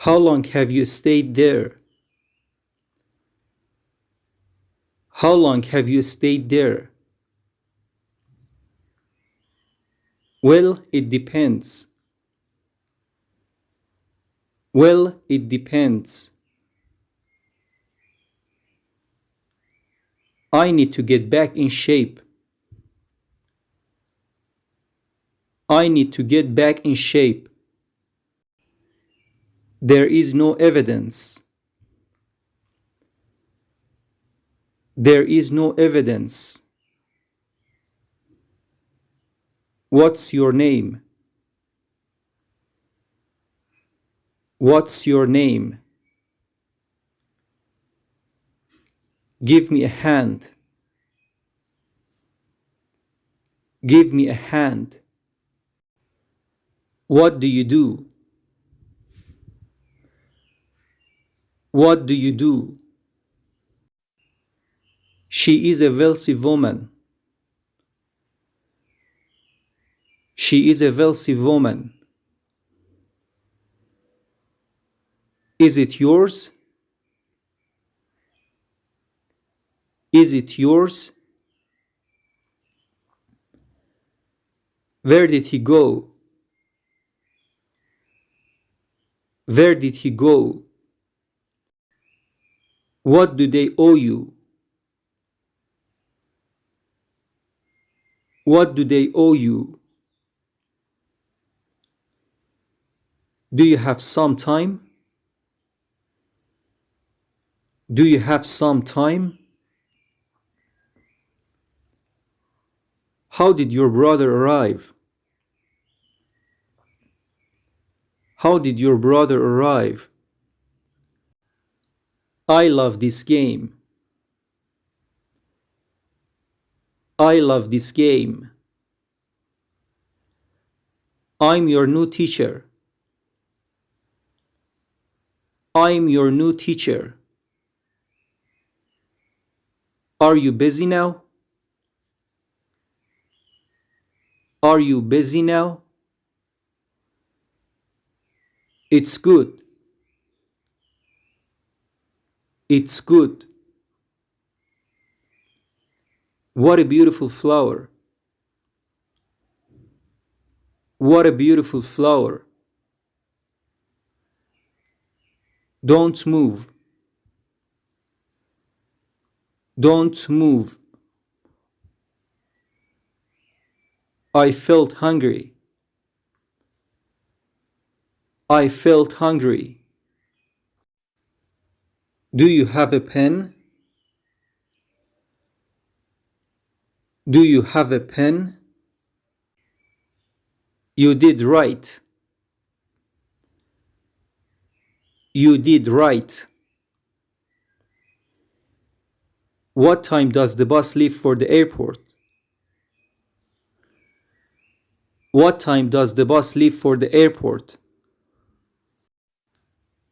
How long have you stayed there? How long have you stayed there? Well, it depends. Well, it depends. I need to get back in shape. I need to get back in shape. There is no evidence. There is no evidence. What's your name? What's your name? Give me a hand. Give me a hand. What do you do? What do you do? She is a wealthy woman. She is a wealthy woman. Is it yours? Is it yours? Where did he go? Where did he go? What do they owe you? What do they owe you? Do you have some time? Do you have some time? How did your brother arrive? How did your brother arrive? I love this game. I love this game. I'm your new teacher. I'm your new teacher. Are you busy now? Are you busy now? It's good. It's good. What a beautiful flower. What a beautiful flower. Don't move. Don't move. I felt hungry. I felt hungry. Do you have a pen? Do you have a pen? You did right. You did right. What time does the bus leave for the airport? What time does the bus leave for the airport?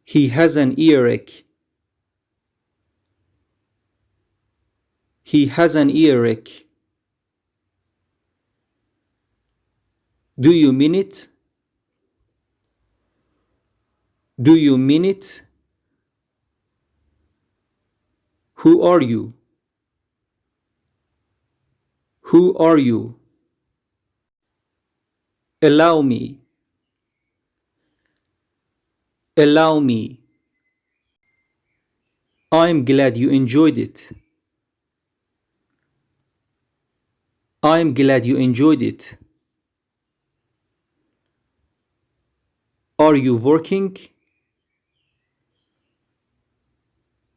He has an earache. He has an earache. Do you mean it? Do you mean it? Who are you? Who are you? Allow me. Allow me. I'm glad you enjoyed it. I'm glad you enjoyed it. Are you working?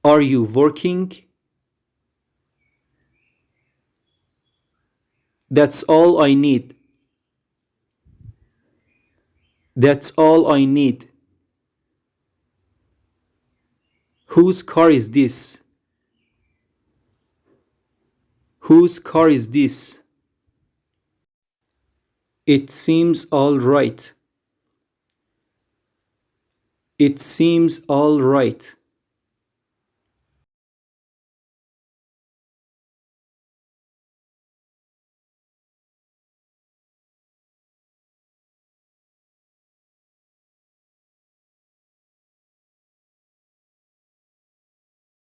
Are you working? That's all I need. That's all I need. Whose car is this? Whose car is this? It seems all right. It seems all right.